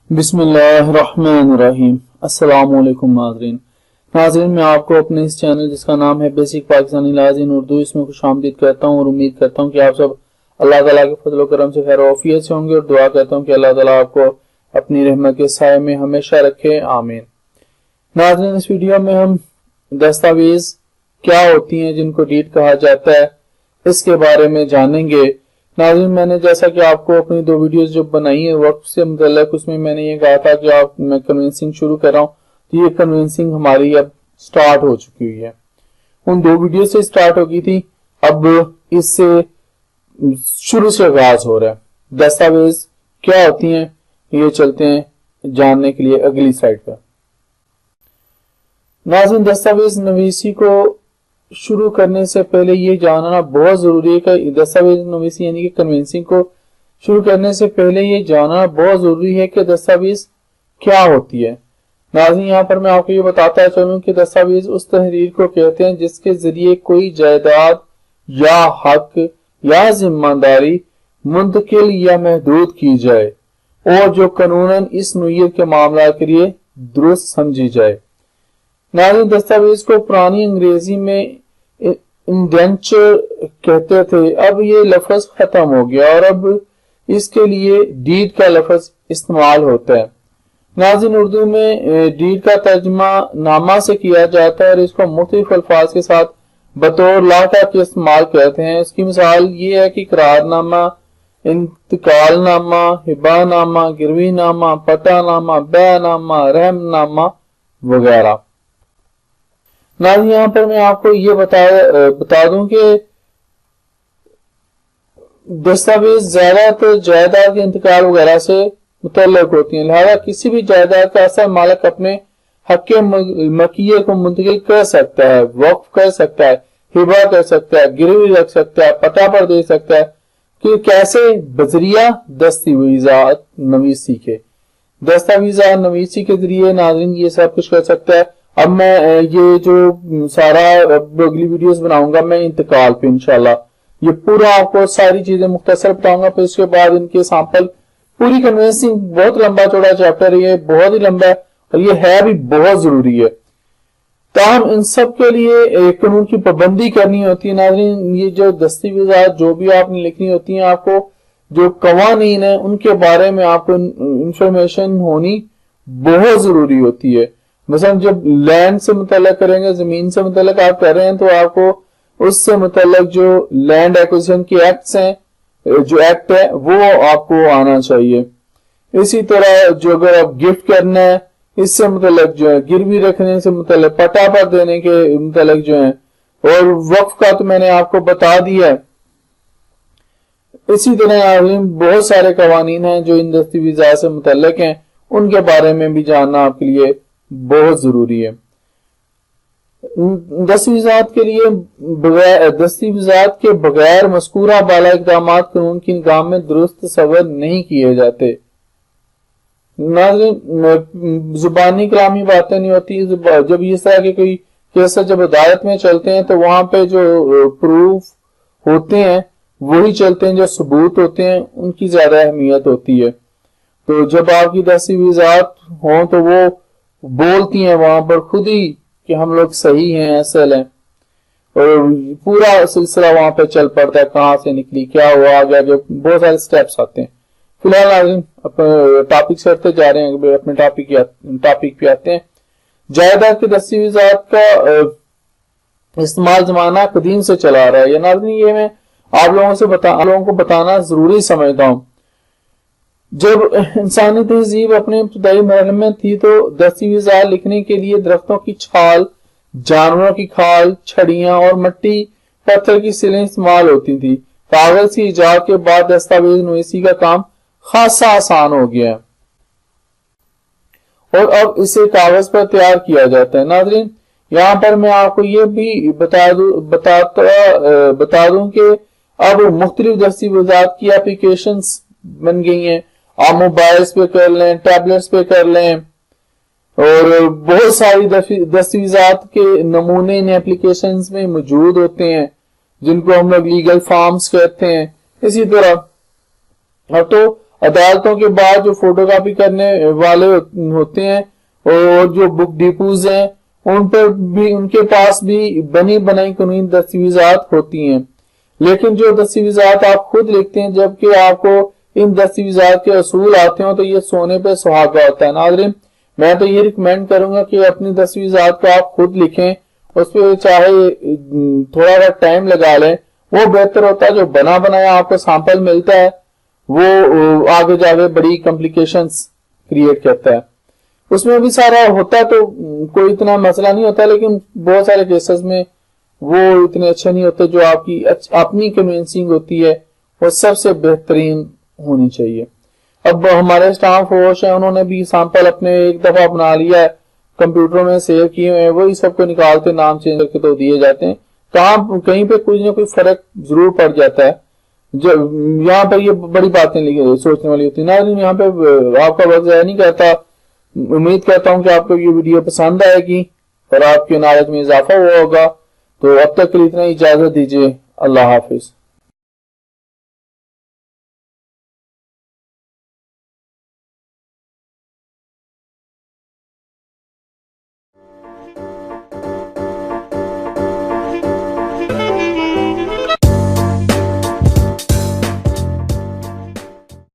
बिस्मिल्लाहिर्रहमानिर्रहीम। अस्सलाम वालेकुम नाज़रीन, मैं आपको अपने इस चैनल जिसका नाम है बेसिक पाकिस्तानी लाज़ इन उर्दू इसमें खुशामदीद करता हूँ और उम्मीद करता हूँ कि आप सब अल्लाह ताला के फजल करम से खैर औफियत से होंगे और दुआ करता हूँ कि अल्लाह ताला आपको अपनी रहमत के साए में हमेशा रखे, आमीन। नाज़रीन, इस वीडियो में हम दस्तावेज क्या होती हैं जिनको डीड कहा जाता है इसके बारे में जानेंगे। नाज़रीन, मैंने जैसा कि आपको अपनी दो वीडियोस जो बनाई है वक्त से मुतल्लिक, उसमें मैंने ये कहा था कि मैं कन्विंसिंग शुरू कर रहा हूँ, तो ये कन्विंसिंग हमारी अब स्टार्ट हो चुकी हुई है। उन दो वीडियो से स्टार्ट हो गई थी, अब इससे शुरू से आगाज हो रहा है। दस्तावेज क्या होती हैं ये चलते हैं जानने के लिए अगली साइड पर। नाज़रीन, दस्तावेज नवीसी को शुरू करने से पहले ये जानना बहुत जरूरी है कि दस्तावेज नवीसी यानी कि कन्विंसिंग को शुरू करने से पहले ये जानना बहुत जरूरी है कि दस्तावेज क्या होती है। नाज़रीन, यहाँ पर मैं आपको ये बताता चलूं कि दस्तावेज उस तहरीर को कहते हैं जिसके जरिए कोई जायदाद या हक या जिम्मेदारी मुंतकिल या महदूद की जाए और जो कानूनन इस नोयत के मामला के लिए दुरुस्त समझी जाए। नाज़रीन, दस्तावेज को पुरानी अंग्रेजी में इंडेंचर कहते थे, अब ये लफ्ज खत्म हो गया और अब इसके लिए डीड का लफ्ज इस्तेमाल होता है। नाज़रीन, उर्दू में डीड का तर्जुमा नामा से किया जाता है और इसको मुख्तलिफ अल्फाज के साथ बतौर लाका के इस्तेमाल करते हैं। इसकी मिसाल ये है कि करारनामा, इंतकालनामा, हिबानामा, गिरवीनामा, पटानामा, बयानामा, रहमनामा वगैरह। नाज़रीन, यहाँ पर मैं आपको ये बता दूं कि दस्तावेज ज्यादातर जायदाद के इंतकाल वगैरह से मुतल्लक होती हैं, लिहाजा किसी भी जायदाद का असल मालिक अपने हक के मकिये को मुंतकिल कर सकता है, वक्फ कर सकता है, हिबा कर सकता है, गिरवी रख सकता है, पता पर दे सकता है। कि कैसे? बजरिया दस्तावेजात नवीसी के, दस्तावेजात नवीसी के जरिए नाज़रीन ये सब कुछ कर सकता है। अब मैं ये जो सारा अगली वीडियोस बनाऊंगा मैं इंतकाल पे इंशाल्लाह ये पूरा आपको सारी चीजें मुख्तसर बताऊंगा, फिर उसके बाद इनके सैंपल पूरी कन्विंसिंग बहुत लंबा चौड़ा चैप्टर है, ये बहुत ही लंबा है और ये है भी बहुत जरूरी है। ताहम इन सब के लिए कानून की पाबंदी करनी होती है। नाज़रीन, ये जो दस्तावेजात जो भी आपने लिखनी होती है, आपको जो कवानीन है उनके बारे में आपको इंफॉर्मेशन होनी बहुत जरूरी होती है। मसलन जब लैंड से मुतल्लक करेंगे, जमीन से मुतल्लक आप कर रहे हैं, तो आपको उससे मुतल्लक जो लैंड एक्विजिशन के एक्ट्स हैं, जो एक्ट है वो आपको आना चाहिए। इसी तरह जो अगर आप गिफ्ट करना है इससे मुतल्लक जो है, गिरवी रखने से मुतल्लक, पटा पर देने के मुतल्लक जो है, और वक्फ का तो मैंने आपको बता दिया है। इसी तरह बहुत सारे कवानीन हैं जो इन दस्तावेजात से मुतल्लक हैं, उनके बारे में भी जानना आपके लिए बहुत जरूरी है। दस्तावेजात के बगैर मज़कूरा बाला इक़दामात कानून की निगाह में दुरुस्त तस्वर नहीं किए जाते। नाज़रीन, जुबानी कलामी बातें नहीं होती। जब इस तरह के कोई केस जब अदालत में चलते हैं तो वहां पे जो प्रूफ होते हैं वही चलते हैं, जो सबूत होते हैं उनकी ज्यादा अहमियत होती है। तो जब आपकी दस्तावेजात हों तो वो बोलती हैं वहां पर खुद ही कि हम लोग सही हैं, असल हैं, और पूरा सिलसिला वहां पे चल पड़ता है, कहां से निकली, क्या हुआ, आगे बहुत सारे स्टेप्स आते हैं। फिलहाल टॉपिक से हटते जा रहे हैं, अपने टॉपिक पे आते हैं। जायदाद के दस्तावेजात का इस्तेमाल जमाना कदीम से चला आ रहा है। नाज़रीन, ये मैं आप लोगों को बताना जरूरी समझता हूँ। जब इंसानी तहजीब अपने इब्तदाई मरहले में थी तो दस्तावेजात लिखने के लिए दरख्तों की छाल, जानवरों की खाल, छड़ियां और मट्टी पत्थर की सिलें इस्तेमाल होती थी। कागज की इजाद के बाद दस्तावेज नवीसी का काम खासा आसान हो गया है और अब इसे कागज पर तैयार किया जाता है। नाज़रीन, यहाँ पर मैं आपको ये भी बता दूं कि अब मुख्तलिफ दस्तावेजात की एप्लीकेशंस बन गई हैं। आप मोबाइल्स पे कर लें, टैबलेट्स पे कर लें, और बहुत सारी दस्तावेजात के नमूने इन एप्लीकेशंस में मौजूद होते हैं जिनको हम लोग लीगल फॉर्म्स कहते हैं। इसी तरह अब तो عدالتوں کے بعد جو فوٹو کاپی کرنے والے ہوتے ہیں اور جو بک ڈیپوز ہیں ان کے پاس بھی بنی بنائی قانونی دستاویزات ہوتی ہیں، لیکن جو دستاویزات آپ خود لکھتے ہیں جبکہ آپ کو ان دستاویزات کے اصول آتے ہوں تو یہ سونے پہ سہاگا ہوتا ہے۔ ناظرین، میں تو یہ ریکمینڈ کروں گا کہ اپنی دستاویزات کو آپ خود لکھیں، اس پہ چاہے تھوڑا سا ٹائم لگا لیں، وہ بہتر ہوتا ہے۔ جو بنا بنایا آپ کو سیمپل ملتا ہے وہ آگے جا کے بڑی کمپلیکیشنز کریٹ کرتا ہے۔ اس میں بھی سارا ہوتا ہے تو کوئی اتنا مسئلہ نہیں ہوتا، لیکن بہت سارے کیسز میں وہ اتنے اچھے نہیں ہوتے۔ جو آپ کی اپنی کنوینسنگ ہوتی ہے وہ سب سے بہترین ہونی چاہیے۔ اب ہمارے اسٹاف فورس ہیں، انہوں نے بھی سیمپل اپنے ایک دفعہ بنا لیا ہے، کمپیوٹر میں سیو کیے ہوئے ہیں، وہی سب کو نکالتے نام چینج کر کے تو دیے جاتے ہیں۔ کہیں پہ کوئی نہ کوئی فرق ضرور پڑ جاتا ہے، جو یہاں پر یہ بڑی باتیں سوچنے والی ہوتی ہیں۔ ناظرین، یہاں پہ آپ کا وقت ضائع نہیں کرتا، امید کرتا ہوں کہ آپ کو یہ ویڈیو پسند آئے گی اور آپ کی نالج میں اضافہ ہوا ہوگا۔ تو اب تک کے لیے اتنا اجازت دیجیے، اللہ حافظ۔